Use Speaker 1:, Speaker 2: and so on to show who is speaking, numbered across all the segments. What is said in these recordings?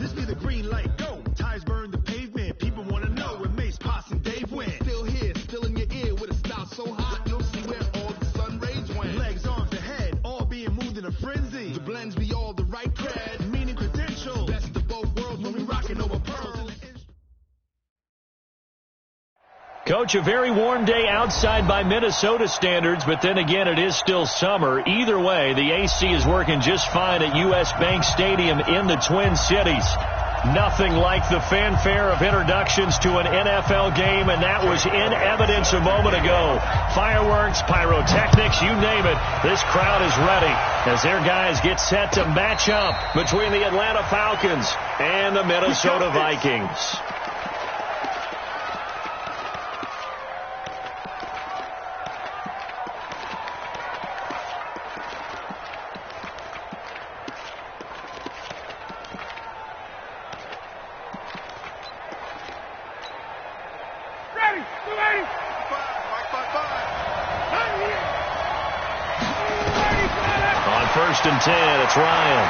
Speaker 1: This be the green light, go. Tires burn the pavement. People want to know when Mace, Pops, and Dave went. Still here, still in your ear with a style so hot. You'll see where all the sun rays went. Legs, arms, and head, all being moved in a frenzy. The blends be all the right cred, meaning credentials. Best of both worlds when we rockin' over pearls.
Speaker 2: Coach, a very warm day outside by Minnesota standards, but then again, it is still summer. Either way, the AC is working just fine at U.S. Bank Stadium in the Twin Cities. Nothing like the fanfare of introductions to an NFL game, and that was in evidence a moment ago. Fireworks, pyrotechnics, you name it. This crowd is ready as their guys get set to match up between the Atlanta Falcons and the Minnesota Vikings. First and 10, it's Ryan.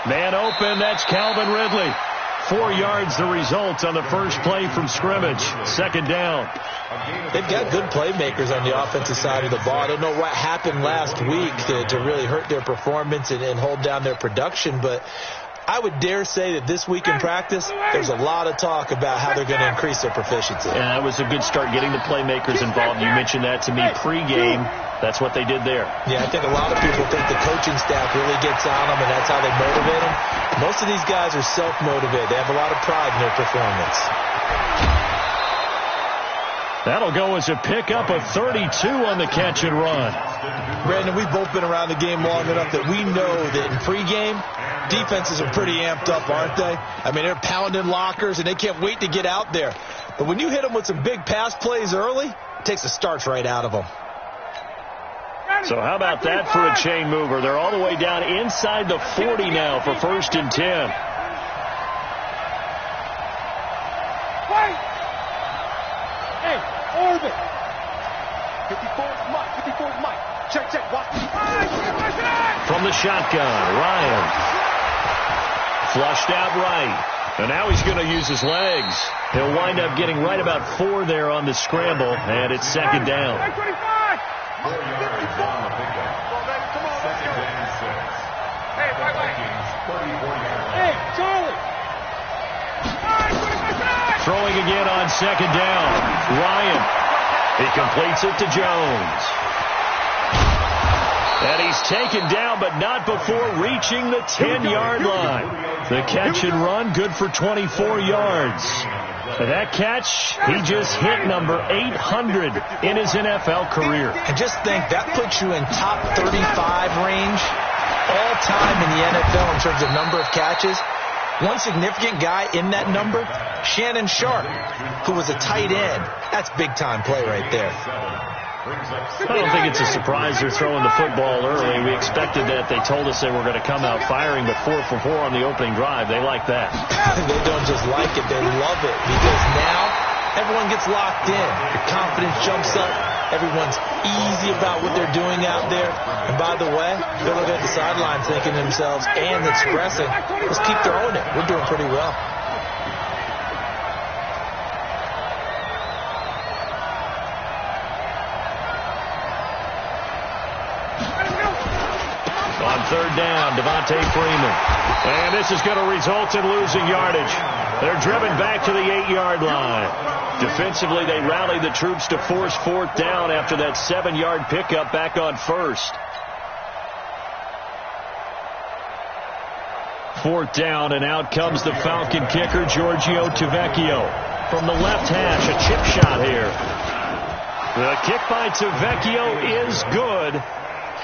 Speaker 2: Man open, that's Calvin Ridley. 4 yards the result on the first play from scrimmage. Second down.
Speaker 3: They've got good playmakers on the offensive side of the ball. I don't know what happened last week to really hurt their performance and hold down their production, but I would dare say that this week in practice, there's a lot of talk about how they're going to increase their proficiency.
Speaker 2: Yeah, that was a good start getting the playmakers involved. You mentioned that to me pregame. That's what they did there.
Speaker 3: Yeah, I think a lot of people think the coaching staff really gets on them, and that's how they motivate them. Most of these guys are self-motivated. They have a lot of pride in their performance.
Speaker 2: That'll go as a pickup of 32 on the catch and run.
Speaker 3: Brandon, we've both been around the game long enough that we know that in pregame, defenses are pretty amped up, aren't they? I mean, they're pounding lockers, and they can't wait to get out there. But when you hit them with some big pass plays early, it takes the starch right out of them.
Speaker 2: So how about that for a chain mover? They're all the way down inside the 40 now for first and 10.
Speaker 4: Hey, Orbit. 54's Mike. 54's Mike. Check. Watch.
Speaker 2: From the shotgun, Ryan. Flushed out right. And now he's going to use his legs. He'll wind up getting right about 4 there on the scramble, and it's second down.
Speaker 4: 25. Come on, Hey, Charlie.
Speaker 2: Throwing again on second down. Ryan. He completes it to Jones. And he's taken down, but not before reaching the 10-yard line. The catch and run, good for 24 yards. That catch, he just hit number 800 in his NFL career.
Speaker 3: And just think, that puts you in top 35 range all time in the NFL in terms of number of catches. One significant guy in that number, Shannon Sharp, who was a tight end. That's big-time play right there.
Speaker 2: I don't think it's a surprise they're throwing the football early. We expected that. They told us they were going to come out firing, but 4 for 4 on the opening drive. They like that.
Speaker 3: They don't just like it. They love it because now everyone gets locked in. The confidence jumps up. Everyone's easy about what they're doing out there. And by the way, they're looking at the sidelines thinking to themselves and expressing, let's keep throwing it. We're doing pretty well.
Speaker 2: On third down, Devontae Freeman. And this is going to result in losing yardage. They're driven back to the 8-yard line. Defensively, they rallied the troops to force fourth down after that 7-yard pickup back on first. Fourth down, and out comes the Falcon kicker, Giorgio Tavecchio. From the left hash, a chip shot here. The kick by Tavecchio is good.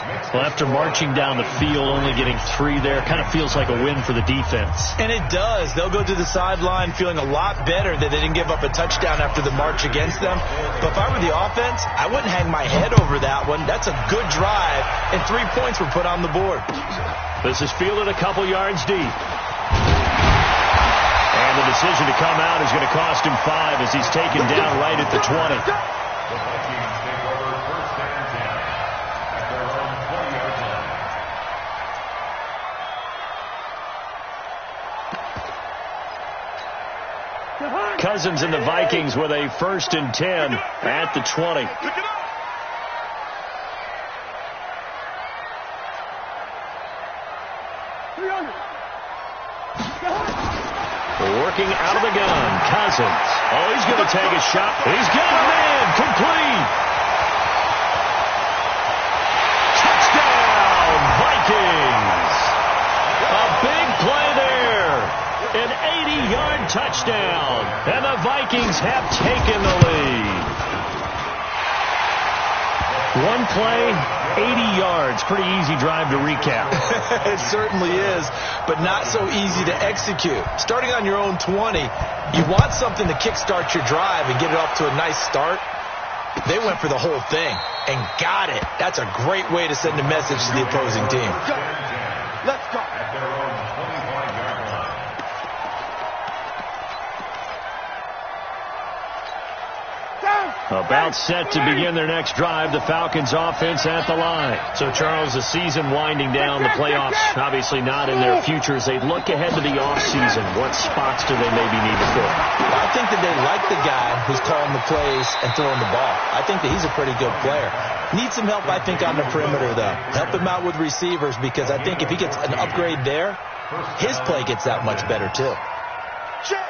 Speaker 2: Well, after marching down the field, only getting 3 there, kind of feels like a win for the defense.
Speaker 3: And it does. They'll go to the sideline feeling a lot better that they didn't give up a touchdown after the march against them. But if I were the offense, I wouldn't hang my head over that one. That's a good drive, and 3 points were put on the board.
Speaker 2: This is fielded a couple yards deep. And the decision to come out is going to cost him 5 as he's taken down right at the 20. Cousins and the Vikings with a 1st and 10 at the 20. Working out of the gun, Cousins. Oh, he's going to take a shot. He's got a man, complete. Touchdown, Vikings. A big play there. An 80-yard touchdown. And the Vikings have taken the lead. One play, 80 yards. Pretty easy drive to recap.
Speaker 3: It certainly is, but not so easy to execute. Starting on your own 20, you want something to kickstart your drive and get it off to a nice start. They went for the whole thing and got it. That's a great way to send a message to the opposing team.
Speaker 4: Let's go.
Speaker 2: About set to begin their next drive, the Falcons offense at the line. So, Charles, the season winding down, the playoffs obviously not in their futures. They look ahead to the offseason. What spots do they maybe need to fill?
Speaker 3: Well, I think that they like the guy who's calling the plays and throwing the ball. I think that he's a pretty good player. Needs some help, I think, on the perimeter, though. Help him out with receivers, because I think if he gets an upgrade there, his play gets that much better, too.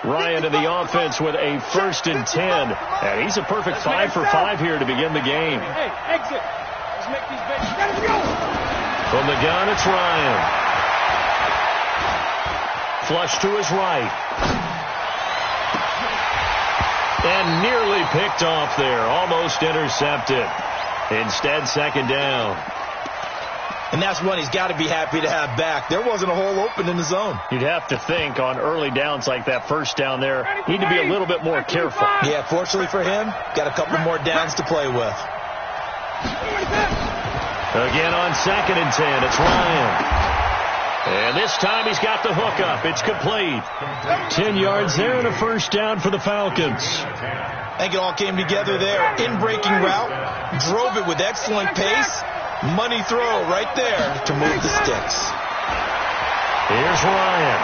Speaker 2: Ryan to the offense with a 1st and 10. And he's a perfect 5 for 5 here to begin the game.
Speaker 4: Hey, exit. Let's make these bets. Let's go.
Speaker 2: From the gun, it's Ryan. Flush to his right. And nearly picked off there. Almost intercepted. Instead, 2nd down.
Speaker 3: And that's one he's got to be happy to have back. There wasn't a hole open in the zone.
Speaker 2: You'd have to think on early downs like that, 1st down there, need to be a little bit more careful.
Speaker 3: Yeah, fortunately for him, got a couple more downs to play with.
Speaker 2: Again on 2nd and 10, it's Ryan. And this time he's got the hook up. It's complete. 10 yards there and a 1st down for the Falcons.
Speaker 3: I think it all came together there. In-breaking route, drove it with excellent pace. Money throw right there to move the sticks.
Speaker 2: Here's Ryan.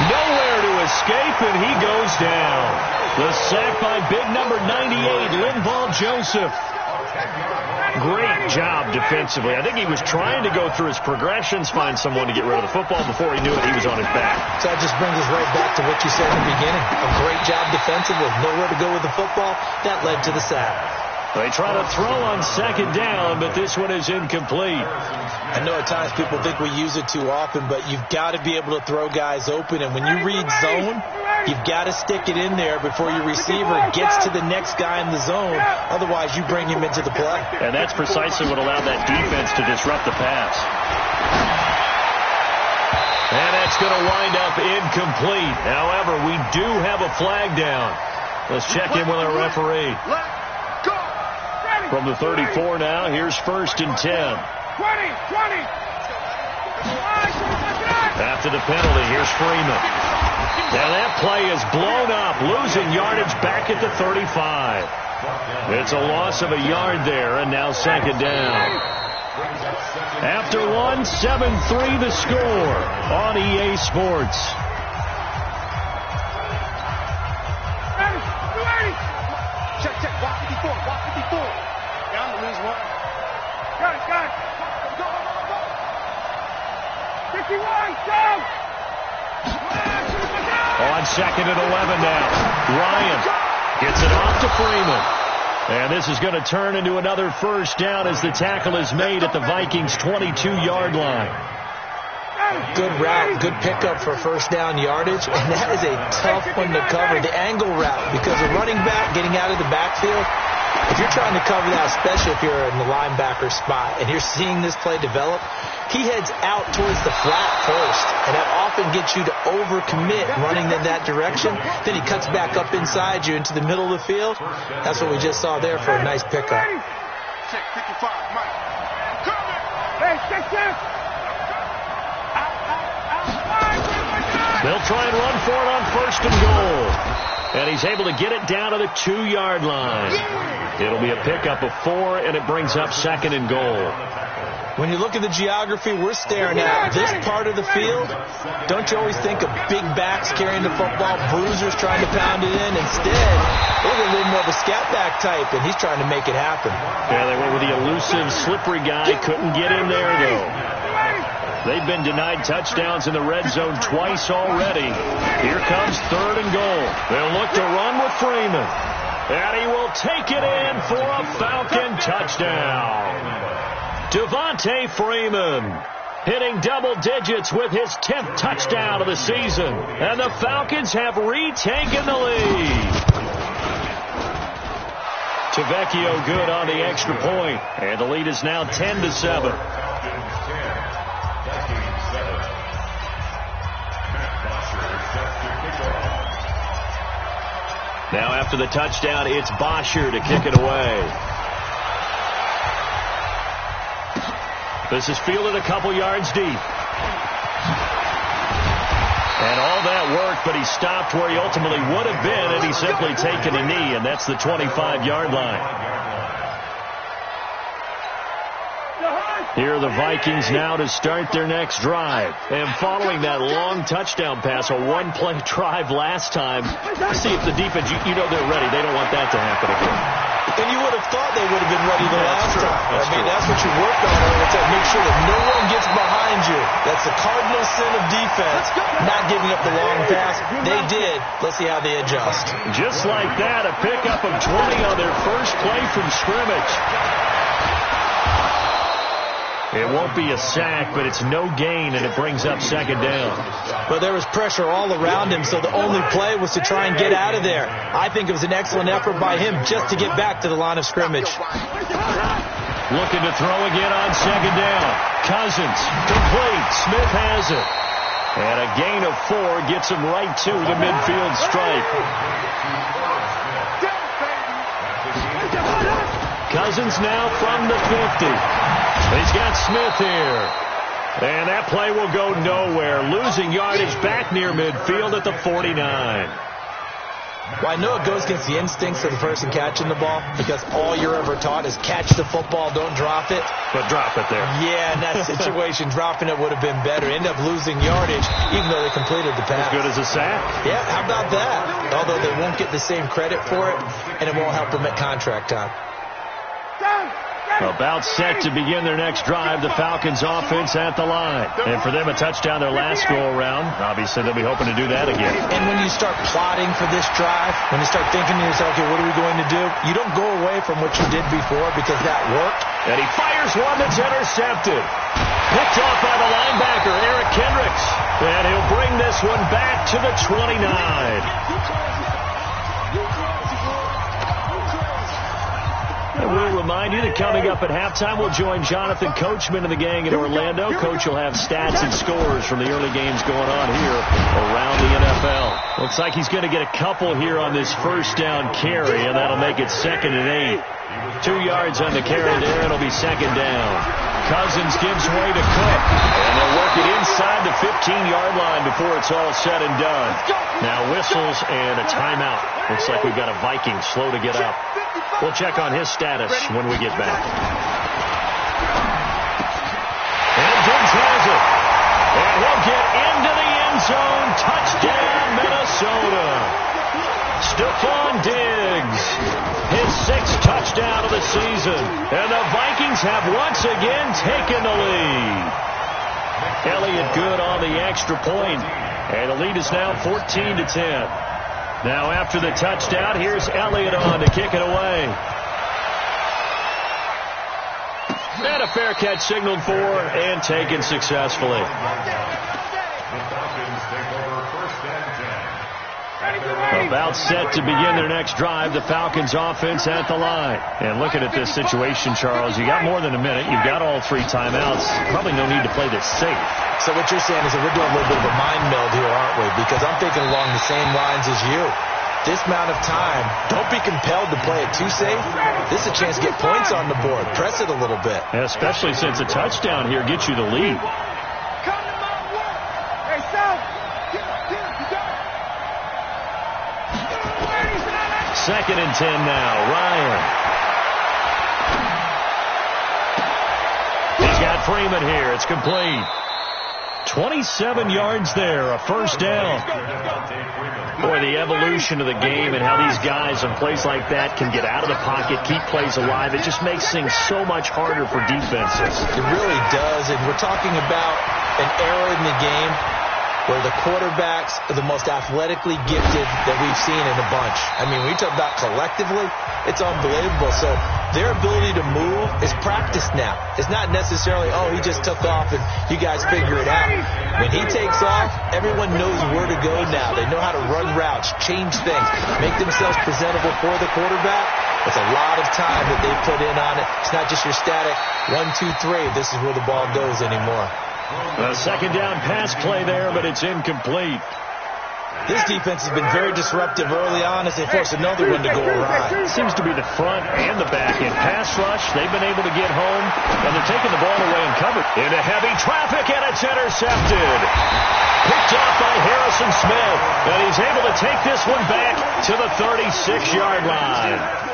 Speaker 2: Nowhere to escape, and he goes down. The sack by big number 98, Linval Joseph. Great job defensively. I think he was trying to go through his progressions, find someone to get rid of the football. Before he knew it, he was on his back.
Speaker 3: So that just brings us right back to what you said in the beginning. A great job defensively. Nowhere to go with the football. That led to the sack.
Speaker 2: They try to throw on 2nd down, but this one is incomplete.
Speaker 3: I know at times people think we use it too often, but you've got to be able to throw guys open. And when you read zone, you've got to stick it in there before your receiver gets to the next guy in the zone. Otherwise, you bring him into the play.
Speaker 2: And that's precisely what allowed that defense to disrupt the pass. And that's going to wind up incomplete. However, we do have a flag down. Let's check in with our referee. From the 34 now, here's 1st and 10.
Speaker 4: 20.
Speaker 2: After the penalty, here's Freeman. Now that play is blown up, losing yardage back at the 35. It's a loss of a yard there, and now 2nd down. After one, 7-3 the score on EA Sports.
Speaker 4: Check. Walk 54. Down to lose one. Got it. Go. 51, go!
Speaker 2: On 2nd and 11 now. Ryan gets it off to Freeman. And this is going to turn into another 1st down as the tackle is made at the Vikings' 22-yard line.
Speaker 3: Good route, good pickup for 1st down yardage, and that is a tough one to cover. The angle route, because a running back getting out of the backfield, if you're trying to cover that, especially if you're in the linebacker spot, and you're seeing this play develop, he heads out towards the flat first, and that often gets you to overcommit running in that direction. Then he cuts back up inside you into the middle of the field. That's what we just saw there for a nice pickup.
Speaker 1: Check 55, Mike.
Speaker 4: Hey, check.
Speaker 2: They'll try and run for it on 1st and goal. And he's able to get it down to the 2-yard line. It'll be a pickup of 4, and it brings up 2nd and goal.
Speaker 3: When you look at the geography we're staring at, this part of the field, don't you always think of big backs carrying the football, bruisers trying to pound it in? Instead, they're a little more of a scat back type, and he's trying to make it happen.
Speaker 2: Yeah, they went with the elusive, slippery guy. Couldn't get in there, though. They've been denied touchdowns in the red zone twice already. Here comes 3rd and goal. They'll look to run with Freeman. And he will take it in for a Falcon touchdown. Devontae Freeman hitting double digits with his 10th touchdown of the season. And the Falcons have retaken the lead. Tavecchio good on the extra point. And the lead is now 10-7. Now after the touchdown, it's Bosher to kick it away. This is fielded a couple yards deep. And all that work, but he stopped where he ultimately would have been had he simply taken a knee, and that's the 25-yard line. Here are the Vikings now to start their next drive. And following that long touchdown pass, a one-play drive last time, see if the defense, you know they're ready. They don't want that to happen again.
Speaker 3: And you would have thought they would have been ready the last time. That's what you work on all the time. Make sure that no one gets behind you. That's the cardinal sin of defense, not giving up the long pass. They did. Let's see how they adjust.
Speaker 2: Just like that, a pickup of 20 on their first play from scrimmage. It won't be a sack, but it's no gain, and it brings up 2nd down.
Speaker 3: But there was pressure all around him, so the only play was to try and get out of there. I think it was an excellent effort by him just to get back to the line of scrimmage.
Speaker 2: Looking to throw again on 2nd down. Cousins, complete. Smith has it. And a gain of 4 gets him right to the midfield stripe. Cousins now from the 50. He's got Smith here. And that play will go nowhere. Losing yardage back near midfield at the 49.
Speaker 3: Well, I know it goes against the instincts of the person catching the ball because all you're ever taught is catch the football, don't drop it.
Speaker 2: But drop it there.
Speaker 3: Yeah, in that situation, dropping it would have been better. End up losing yardage even though they completed the pass.
Speaker 2: As good as a sack.
Speaker 3: Yeah, how about that? Although they won't get the same credit for it, and it won't help them at contract time.
Speaker 2: About set to begin their next drive, the Falcons offense at the line. And for them, a touchdown their last go-around. Obviously, they'll be hoping to do that again.
Speaker 3: And when you start plotting for this drive, when you start thinking to yourself, okay, what are we going to do? You don't go away from what you did before because that worked.
Speaker 2: And he fires one that's intercepted. Picked off by the linebacker, Eric Kendricks. And he'll bring this one back to the 29. We'll remind you that coming up at halftime, we'll join Jonathan Coachman and the gang in Orlando. Coach will have stats and scores from the early games going on here around the NFL. Looks like he's going to get a couple here on this first down carry, and that'll make it 2nd and 8. 2 yards on the carry there. It'll be 2nd down. Cousins gives way to Cook, and they'll work it inside the 15-yard line before it's all said and done. Now whistles and a timeout. Looks like we've got a Viking slow to get up. We'll check on his status when we get back. And Diggs has it. And he'll get into the end zone. Touchdown, Minnesota. Stephon Diggs, his 6th touchdown of the season. And the Vikings have once again taken the lead. Elliott good on the extra point. And the lead is now 14-10. Now after the touchdown, here's Elliott on to kick it away. And a fair catch signaled for and taken successfully. About set to begin their next drive, the Falcons offense at the line. And looking at this situation, Charles, you got more than a minute. You've got all 3 timeouts. Probably no need to play this safe.
Speaker 3: So what you're saying is that we're doing a little bit of a mind meld here, aren't we? Because I'm thinking along the same lines as you. This amount of time, don't be compelled to play it too safe. This is a chance to get points on the board. Press it a little bit.
Speaker 2: And especially since a touchdown here gets you the lead. Second and 10 now. Ryan. He's got Freeman here. It's complete. 27 yards there, a first down. Boy, the evolution of the game and how these guys in plays like that can get out of the pocket, keep plays alive, it just makes things so much harder for defenses.
Speaker 3: It really does, and we're talking about an era in the game where the quarterbacks are the most athletically gifted that we've seen in a bunch. I mean, when you talk about collectively, it's unbelievable. So their ability to move is practiced now. It's not necessarily, oh, he just took off and you guys figure it out. When he takes off, everyone knows where to go now. They know how to run routes, change things, make themselves presentable for the quarterback. It's a lot of time that they put in on it. It's not just your static 1, 2, 3. This is where the ball goes anymore.
Speaker 2: A second down pass play there, but it's incomplete.
Speaker 3: This defense has been very disruptive early on as they force another one to go awry.
Speaker 2: Seems to be the front and the back in pass rush. They've been able to get home, and they're taking the ball away and covered. Into heavy traffic, and it's intercepted. Picked off by Harrison Smith, and he's able to take this one back to the 36-yard line.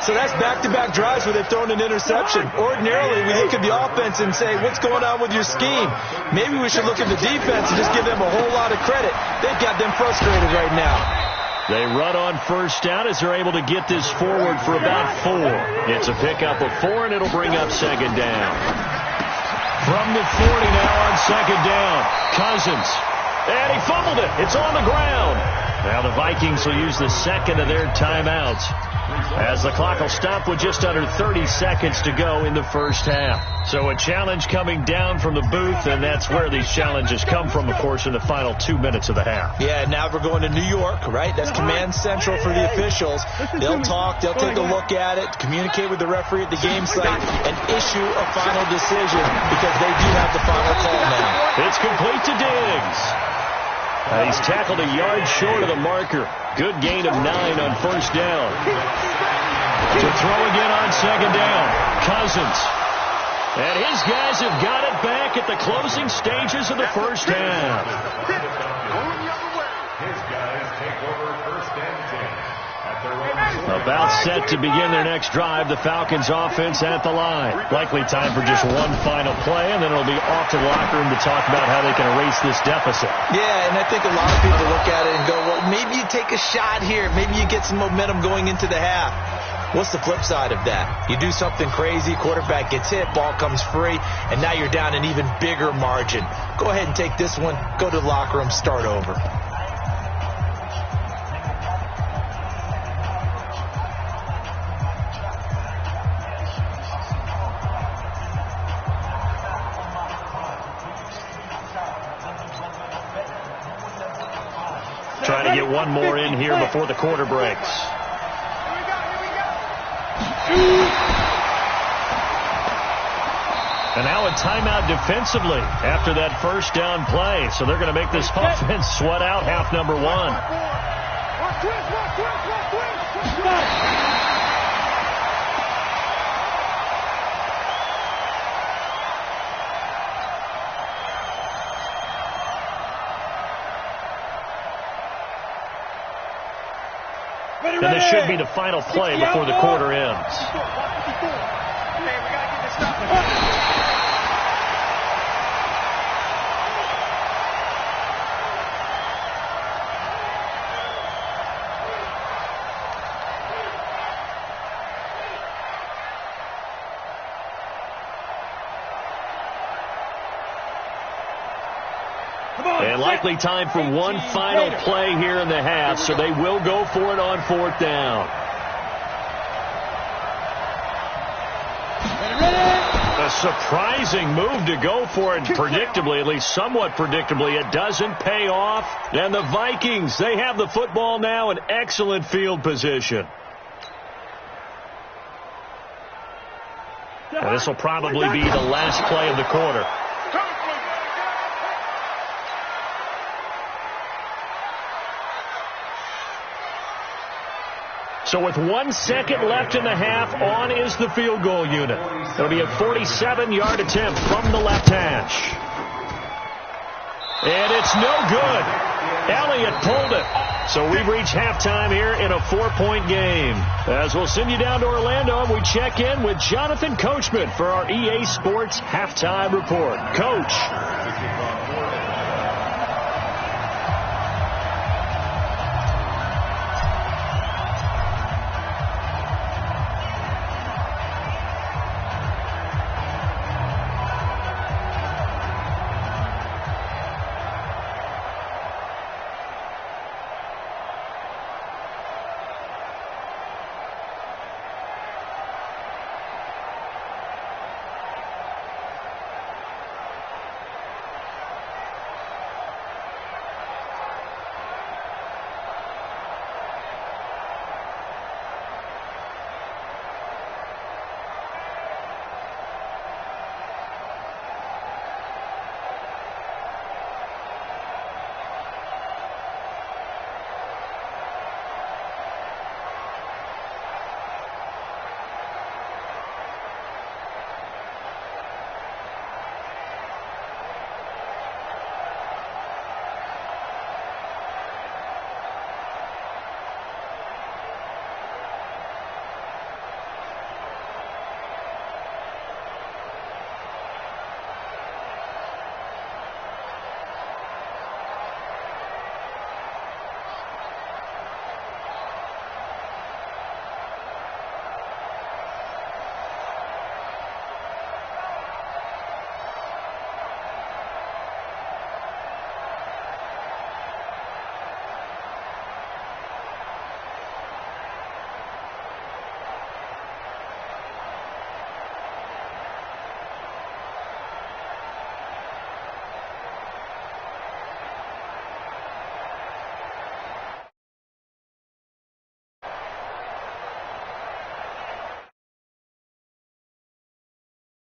Speaker 3: So that's back-to-back drives where they've thrown an interception. Ordinarily, we look at the offense and say, what's going on with your scheme? Maybe we should look at the defense and just give them a whole lot of credit. They've got them frustrated right now.
Speaker 2: They run on first down as they're able to get this forward for about 4. It's a pickup of 4, and it'll bring up second down. From the 40 now on second down, Cousins. And he fumbled it. It's on the ground. Now the Vikings will use the second of their timeouts, as the clock will stop with just under 30 seconds to go in the first half. So a challenge coming down from the booth, and that's where these challenges come from, of course, in the final 2 minutes of the half.
Speaker 3: Yeah, now we're going to New York, right? That's command central for the officials. They'll talk, they'll take a look at it, communicate with the referee at the game site, and issue a final decision because they do have the final call now.
Speaker 2: It's complete to Diggs. He's tackled a yard short of the marker. Good gain of 9 on first down. To throw again on second down, Cousins. And his guys have got it back at the closing stages of the first half.
Speaker 1: His guys take over first and 10.
Speaker 2: About set to begin their next drive, the Falcons offense at the line. Likely time for just one final play, and then it'll be off to the locker room to talk about how they can erase this deficit.
Speaker 3: Yeah, and I think a lot of people look at it and go, well, maybe you take a shot here. Maybe you get some momentum going into the half. What's the flip side of that? You do something crazy, quarterback gets hit, ball comes free, and now you're down an even bigger margin. Go ahead and take this one, go to the locker room, start over.
Speaker 2: Trying to get one more in here before the quarter breaks. And now a timeout defensively after that first down play. So they're going to make this offense sweat out half number 1. And this should be the final play before the quarter ends. And likely time for one final play here in the half, so they will go for it on fourth down. A surprising move to go for it predictably, at least somewhat predictably. It doesn't pay off. And the Vikings, they have the football now in excellent field position. And this will probably be the last play of the quarter. So with 1 second left in the half, on is the field goal unit. It'll be a 47-yard attempt from the left hash. And it's no good. Elliott pulled it. So we've reached halftime here in a 4-point game. As we'll send you down to Orlando, and we check in with Jonathan Coachman for our EA Sports Halftime Report. Coach.